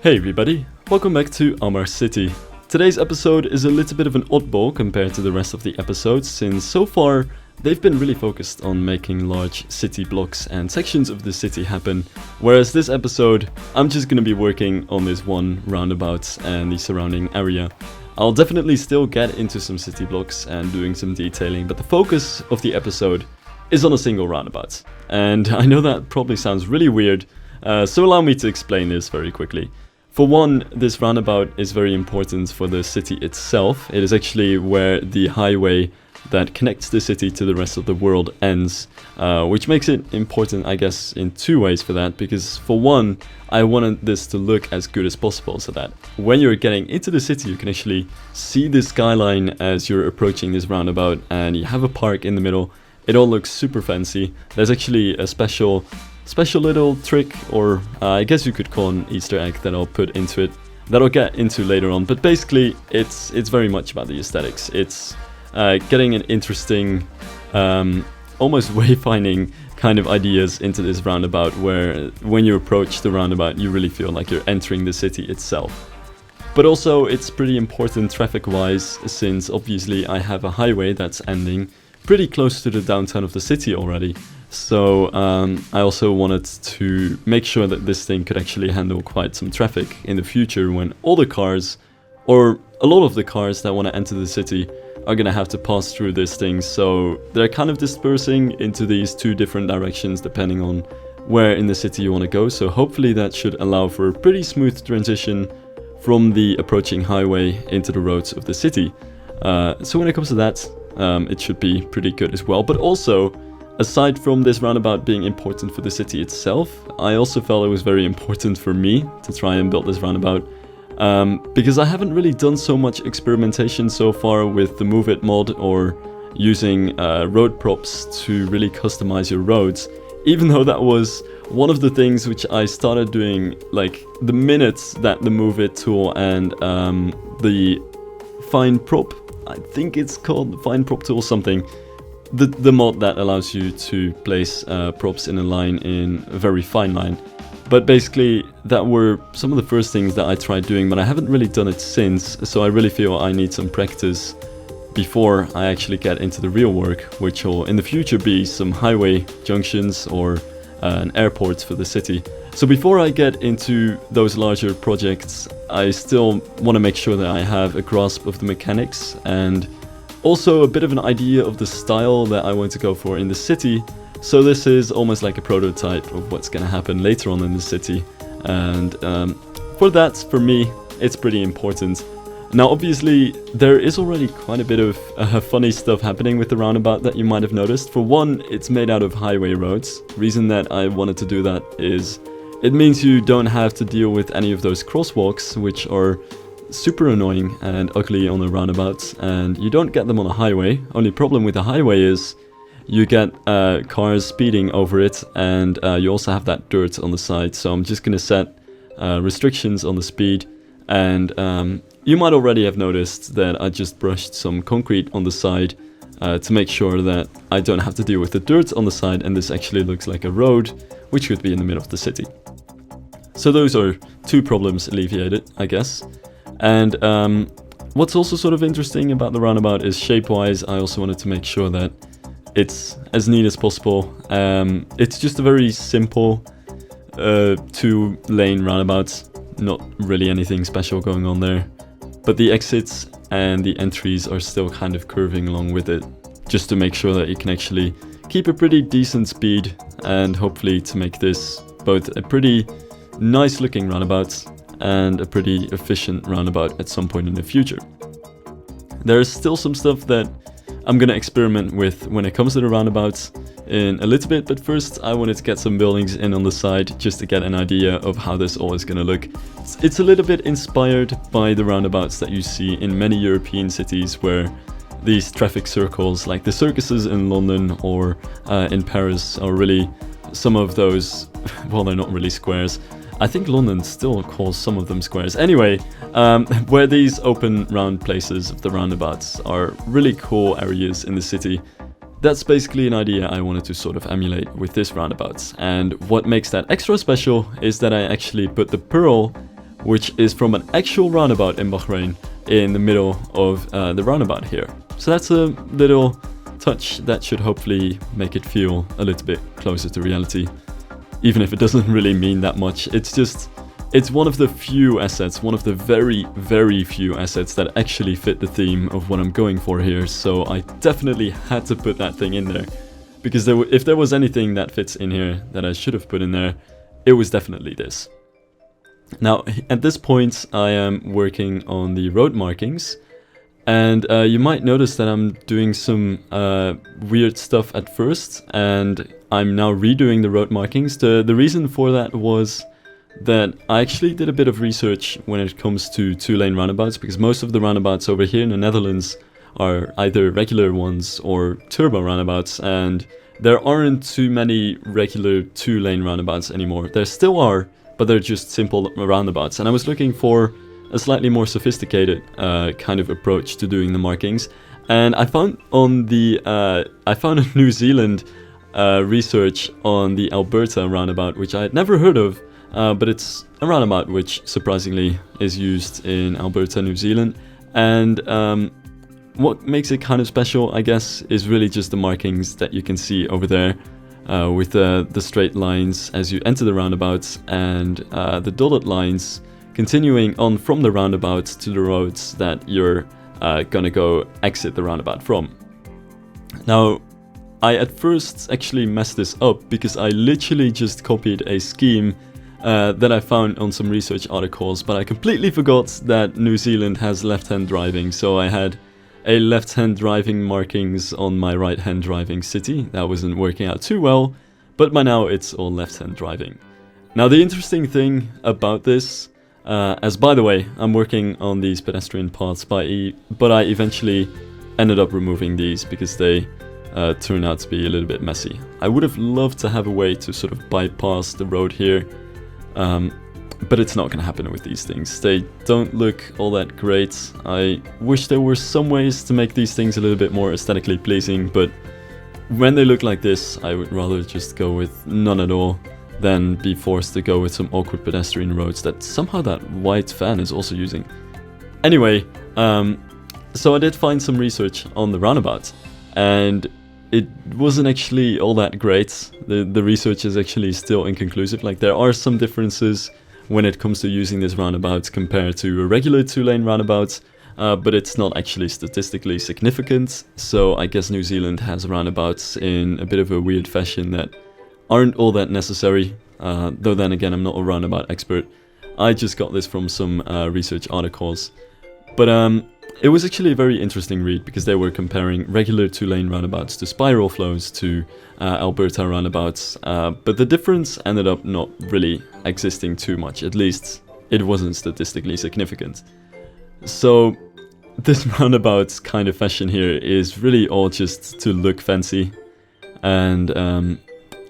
Hey everybody, welcome back to Amar City. Today's episode is a little bit of an oddball compared to the rest of the episodes, since so far they've been really focused on making large city blocks and sections of the city happen, whereas this episode I'm just going to be working on this one roundabout and the surrounding area. I'll definitely still get into some city blocks and doing some detailing, but the focus of the episode is on a single roundabout. And I know that probably sounds really weird, so allow me to explain this very quickly. For one, this roundabout is very important for the city itself. It is actually where the highway that connects the city to the rest of the world ends, which makes it important, I guess, in two ways for that. Because for one, I wanted this to look as good as possible so that when you're getting into the city, you can actually see the skyline as you're approaching this roundabout, and you have a park in the middle. It all looks super fancy. There's actually a special little trick, or I guess you could call an Easter egg, that I'll put into it, that I'll get into later on. But basically, it's very much about the aesthetics. It's getting an interesting, almost wayfinding kind of ideas into this roundabout, where when you approach the roundabout, you really feel like you're entering the city itself. But also, it's pretty important traffic-wise, since obviously I have a highway that's ending pretty close to the downtown of the city already. So I also wanted to make sure that this thing could actually handle quite some traffic in the future, when all the cars, or a lot of the cars that want to enter the city, are going to have to pass through this thing. So they're kind of dispersing into these two different directions depending on where in the city you want to go. So hopefully that should allow for a pretty smooth transition from the approaching highway into the roads of the city. So when it comes to that, it should be pretty good as well. But also, aside from this roundabout being important for the city itself, I also felt it was very important for me to try and build this roundabout, because I haven't really done so much experimentation so far with the Move It mod or using road props to really customize your roads, even though that was one of the things which I started doing like the minute that the Move It tool and the Find Prop, I think it's called the Find Prop tool something, the mod that allows you to place props in a line, in a very fine line. But basically, that were some of the first things that I tried doing, but I haven't really done it since, so I really feel I need some practice before I actually get into the real work, which will in the future be some highway junctions or an airport for the city. So before I get into those larger projects, I still want to make sure that I have a grasp of the mechanics and also a bit of an idea of the style that I want to go for in the city. So this is almost like a prototype of what's going to happen later on in the city. And for that, for me, it's pretty important. Now obviously, there is already quite a bit of funny stuff happening with the roundabout that you might have noticed. For one, it's made out of highway roads. The reason that I wanted to do that is it means you don't have to deal with any of those crosswalks, which are super annoying and ugly on the roundabouts, and you don't get them on a highway. Only problem with the highway is you get cars speeding over it, and you also have that dirt on the side. So I'm just gonna set restrictions on the speed, and you might already have noticed that I just brushed some concrete on the side to make sure that I don't have to deal with the dirt on the side, and this actually looks like a road which could be in the middle of the city. So those are two problems alleviated, I guess. And what's also sort of interesting about the roundabout is shape-wise, I also wanted to make sure that it's as neat as possible. It's just a very simple two-lane roundabout, not really anything special going on there. But the exits and the entries are still kind of curving along with it, just to make sure that you can actually keep a pretty decent speed, and hopefully to make this both a pretty nice looking roundabout and a pretty efficient roundabout at some point in the future. There's still some stuff that I'm gonna experiment with when it comes to the roundabouts in a little bit, but first I wanted to get some buildings in on the side just to get an idea of how this all is gonna look. It's a little bit inspired by the roundabouts that you see in many European cities, where these traffic circles, like the circuses in London or in Paris, are really some of those, well, they're not really squares. I think London still calls some of them squares. Anyway, where these open round places of the roundabouts are really cool areas in the city. That's basically an idea I wanted to sort of emulate with this roundabout. And what makes that extra special is that I actually put the pearl which is from an actual roundabout in Bahrain in the middle of the roundabout here. So that's a little touch that should hopefully make it feel a little bit closer to reality, even if it doesn't really mean that much. It's one of the few assets, one of the very, very few assets that actually fit the theme of what I'm going for here, so I definitely had to put that thing in there. Because if there was anything that fits in here that I should have put in there, it was definitely this. Now, at this point, I am working on the road markings, and you might notice that I'm doing some weird stuff at first, and I'm now redoing the road markings. The reason for that was that I actually did a bit of research when it comes to two-lane roundabouts, because most of the roundabouts over here in the Netherlands are either regular ones or turbo roundabouts, and there aren't too many regular two-lane roundabouts anymore. There still are, but they're just simple roundabouts, and I was looking for a slightly more sophisticated kind of approach to doing the markings, and I found on the I found a New Zealand research on the Alberta roundabout, which I had never heard of, but it's a roundabout which surprisingly is used in Alberta, New Zealand, and what makes it kind of special, I guess, is really just the markings that you can see over there, with the straight lines as you enter the roundabout, and the dotted lines continuing on from the roundabout to the roads that you're gonna go exit the roundabout from. Now, I at first actually messed this up because I literally just copied a scheme that I found on some research articles, but I completely forgot that New Zealand has left-hand driving, so I had a left-hand driving markings on my right-hand driving city. That wasn't working out too well, but by now it's all left-hand driving. Now the interesting thing about this, as by the way, I'm working on these pedestrian paths, but I eventually ended up removing these because they turned out to be a little bit messy. I would have loved to have a way to sort of bypass the road here, but it's not going to happen with these things. They don't look all that great. I wish there were some ways to make these things a little bit more aesthetically pleasing, but when they look like this, I would rather just go with none at all than be forced to go with some awkward pedestrian roads that somehow that white van is also using. Anyway, so I did find some research on the roundabout, and it wasn't actually all that great. The research is actually still inconclusive. Like, there are some differences when it comes to using this roundabout compared to a regular two-lane roundabout, but it's not actually statistically significant. So I guess New Zealand has roundabouts in a bit of a weird fashion that aren't all that necessary, though then again I'm not a roundabout expert. I just got this from some research articles. But it was actually a very interesting read because they were comparing regular two-lane roundabouts to spiral flows to Alberta roundabouts, but the difference ended up not really existing too much. At least it wasn't statistically significant. So this roundabout kind of fashion here is really all just to look fancy, and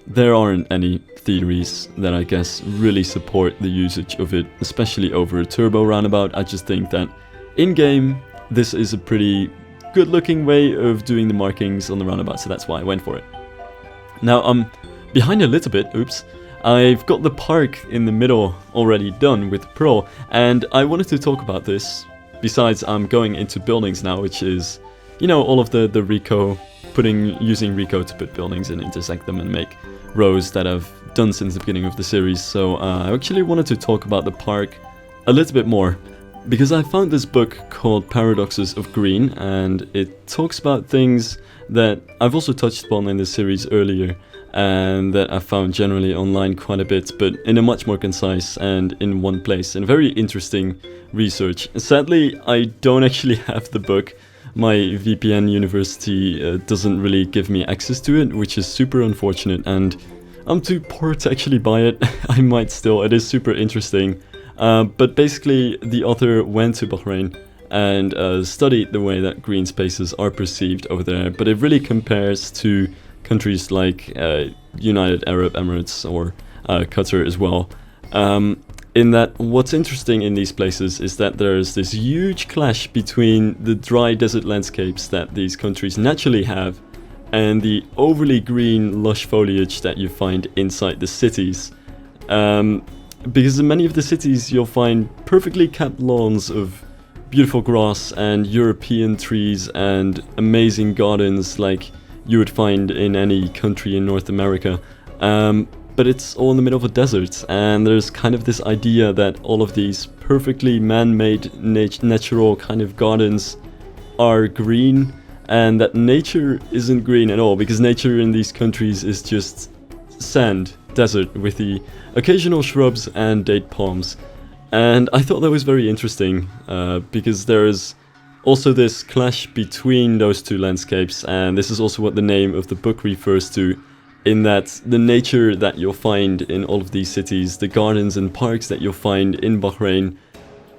there aren't any theories that I guess really support the usage of it, especially over a turbo roundabout. I just think that in-game this is a pretty good looking way of doing the markings on the roundabout, so that's why I went for it. Now I'm behind a little bit, oops. I've got the park in the middle already done with Pro, and I wanted to talk about this. Besides, I'm going into buildings now, which is, you know, all of the Rico, using Rico to put buildings and intersect them and make rows that I've done since the beginning of the series. So I actually wanted to talk about the park a little bit more, because I found this book called Paradoxes of Green, and it talks about things that I've also touched upon in this series earlier, and that I found generally online quite a bit, but in a much more concise and in one place, and very interesting research. Sadly, I don't actually have the book. My VPN university doesn't really give me access to it, which is super unfortunate, and I'm too poor to actually buy it. I might still, it is super interesting. But basically, the author went to Bahrain and studied the way that green spaces are perceived over there, but it really compares to countries like United Arab Emirates or Qatar as well. In that, what's interesting in these places is that there's this huge clash between the dry desert landscapes that these countries naturally have and the overly green, lush foliage that you find inside the cities. because in many of the cities you'll find perfectly kept lawns of beautiful grass and European trees and amazing gardens like you would find in any country in North America. But it's all in the middle of a desert, and there's kind of this idea that all of these perfectly man-made natural kind of gardens are green, and that nature isn't green at all, because nature in these countries is just sand, desert, with the occasional shrubs and date palms. And I thought that was very interesting, because there is also this clash between those two landscapes, and this is also what the name of the book refers to, in that the nature that you'll find in all of these cities, the gardens and parks that you'll find in Bahrain,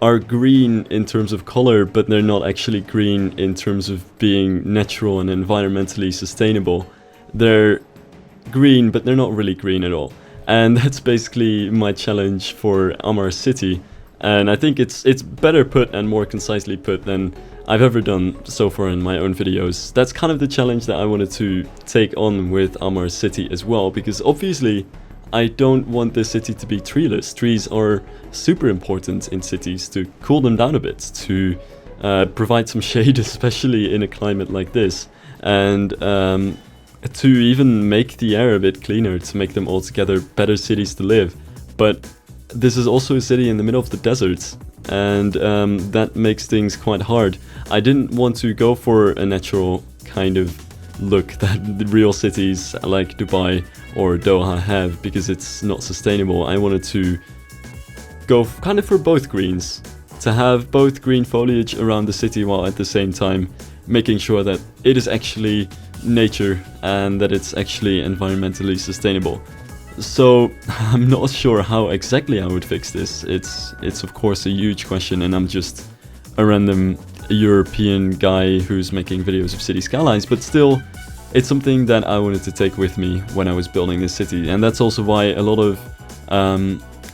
are green in terms of color, but they're not actually green in terms of being natural and environmentally sustainable. They're green, but they're not really green at all. And that's basically my challenge for Amar City. And I think it's better put and more concisely put than I've ever done so far in my own videos. That's kind of the challenge that I wanted to take on with Amar City as well, because obviously I don't want this city to be treeless. Trees are super important in cities to cool them down a bit, to provide some shade, especially in a climate like this, and to even make the air a bit cleaner, to make them altogether better cities to live. But this is also a city in the middle of the desert, and that makes things quite hard. I didn't want to go for a natural kind of look that the real cities like Dubai or Doha have, because it's not sustainable. I wanted to go kind of for both greens, to have both green foliage around the city while at the same time making sure that it is actually nature and that it's actually environmentally sustainable. So I'm not sure how exactly I would fix this. It's of course a huge question, and I'm just a random European guy who's making videos of city skylines, but still, it's something that I wanted to take with me when I was building this city. And that's also why a lot of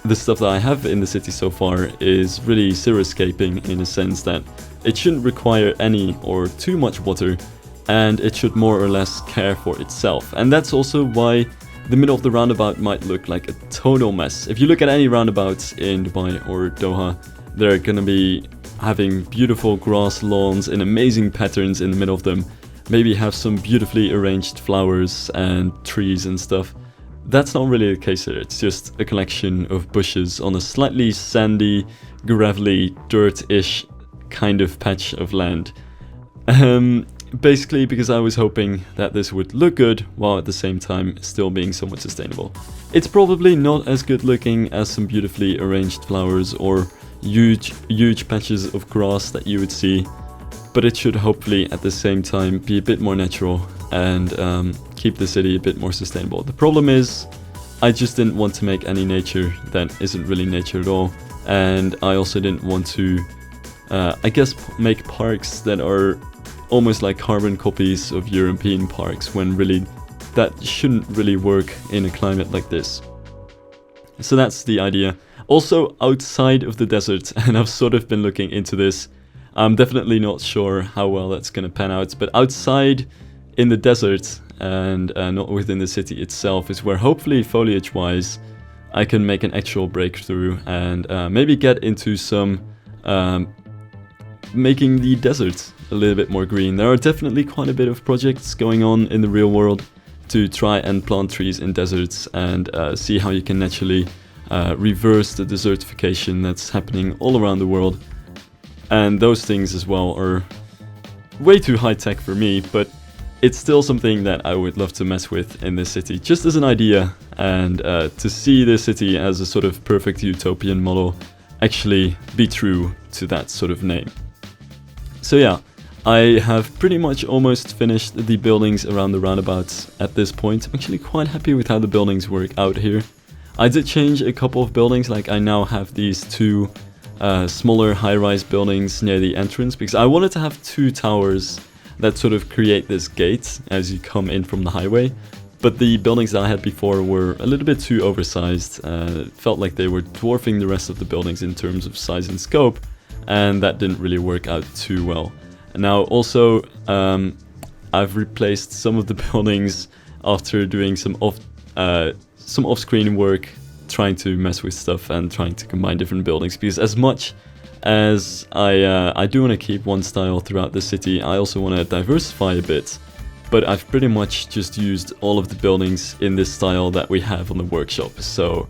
the stuff that I have in the city so far is really xeriscaping, in a sense that it shouldn't require any or too much water, and it should more or less care for itself. And that's also why the middle of the roundabout might look like a total mess. If you look at any roundabouts in Dubai or Doha, they're gonna be having beautiful grass lawns in amazing patterns in the middle of them, maybe have some beautifully arranged flowers and trees and stuff. That's not really the case here. It's just a collection of bushes on a slightly sandy, gravelly, dirt-ish kind of patch of land. Basically because I was hoping that this would look good while at the same time still being somewhat sustainable. It's probably not as good looking as some beautifully arranged flowers or huge patches of grass that you would see, but it should hopefully at the same time be a bit more natural and keep the city a bit more sustainable. The problem is I just didn't want to make any nature that isn't really nature at all, and I also didn't want to I guess make parks that are almost like carbon copies of European parks, when really that shouldn't really work in a climate like this. So that's the idea. Also outside of the desert, and I've sort of been looking into this, I'm definitely not sure how well that's going to pan out, but outside in the desert and not within the city itself is where hopefully foliage wise I can make an actual breakthrough and maybe get into some making the desert a little bit more green. There are definitely quite a bit of projects going on in the real world to try and plant trees in deserts and see how you can naturally reverse the desertification that's happening all around the world. And those things as well are way too high tech for me, but it's still something that I would love to mess with in this city, just as an idea, and to see this city as a sort of perfect utopian model actually be true to that sort of name. So yeah, I have pretty much almost finished the buildings around the roundabouts at this point. I'm actually quite happy with how the buildings work out here. I did change a couple of buildings, like I now have these two smaller high-rise buildings near the entrance, because I wanted to have two towers that sort of create this gate as you come in from the highway. But the buildings that I had before were a little bit too oversized. It felt like they were dwarfing the rest of the buildings in terms of size and scope, and that didn't really work out too well. And now also I've replaced some of the buildings after doing some off-screen work, trying to mess with stuff and trying to combine different buildings, because as much as I do want to keep one style throughout the city, I also want to diversify a bit. But I've pretty much just used all of the buildings in this style that we have on the workshop, so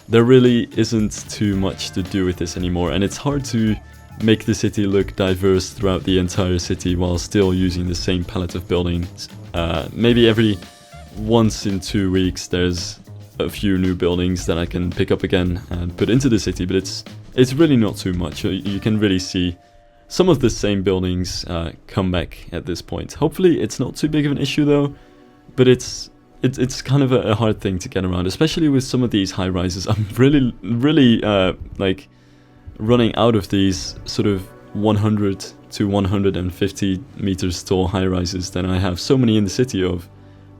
there really isn't too much to do with this anymore, and it's hard to make the city look diverse throughout the entire city while still using the same palette of buildings. Maybe every once in 2 weeks there's a few new buildings that I can pick up again and put into the city, but it's really not too much. You can really see some of the same buildings come back at this point. Hopefully it's not too big of an issue though, but it's kind of a hard thing to get around, especially with some of these high rises. I'm really like running out of these sort of 100 to 150 meters tall high rises that I have so many in the city of,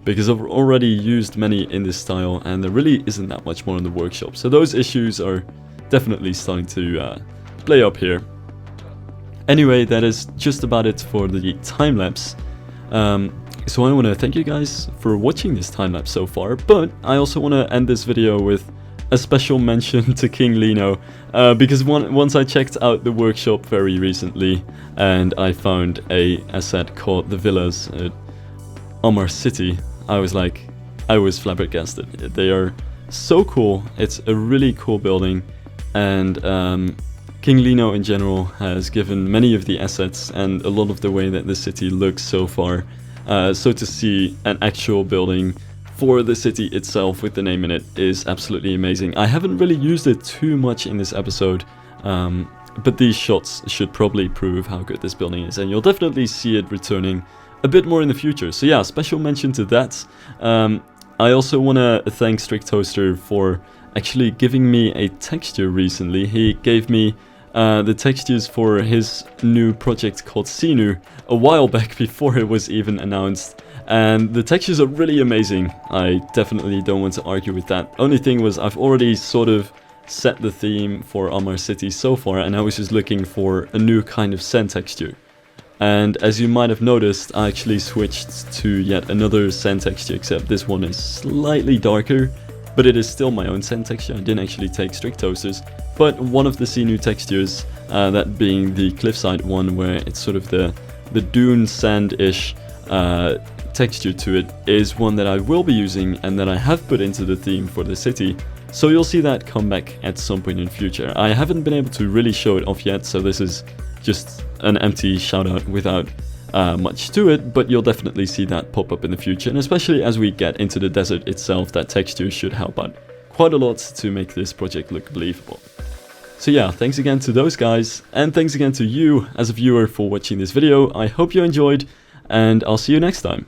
because I've already used many in this style and there really isn't that much more in the workshop. So those issues are definitely starting to play up here. Anyway, that is just about it for the time-lapse. So I want to thank you guys for watching this time-lapse so far, but I also want to end this video with a special mention to King Lino, because once I checked out the workshop very recently and I found a asset called the Villas at Amar City, I was flabbergasted. They are so cool. It's a really cool building, and King Lino in general has given many of the assets and a lot of the way that the city looks so far. So to see an actual building for the city itself with the name in it is absolutely amazing. I haven't really used it too much in this episode, but these shots should probably prove how good this building is, and you'll definitely see it returning a bit more in the future. So yeah, special mention to that. I also want to thank Strict Toaster for actually giving me a texture recently. He gave me the textures for his new project called Sinu a while back before it was even announced, and the textures are really amazing. I definitely don't want to argue with that. Only thing was, I've already sort of set the theme for Amar City so far, and I was just looking for a new kind of sand texture. And as you might have noticed, I actually switched to yet another sand texture, except this one is slightly darker, but it is still my own sand texture. I didn't actually take Strict Toasters, but one of the Sinu textures, that being the cliffside one, where it's sort of the dune sand-ish texture to it, is one that I will be using and that I have put into the theme for the city. So you'll see that come back at some point in the future. I haven't been able to really show it off yet, so this is just an empty shout out without much to it, but you'll definitely see that pop up in the future, and especially as we get into the desert itself, that texture should help out quite a lot to make this project look believable. So yeah, thanks again to those guys, and thanks again to you as a viewer for watching this video. I hope you enjoyed, and I'll see you next time.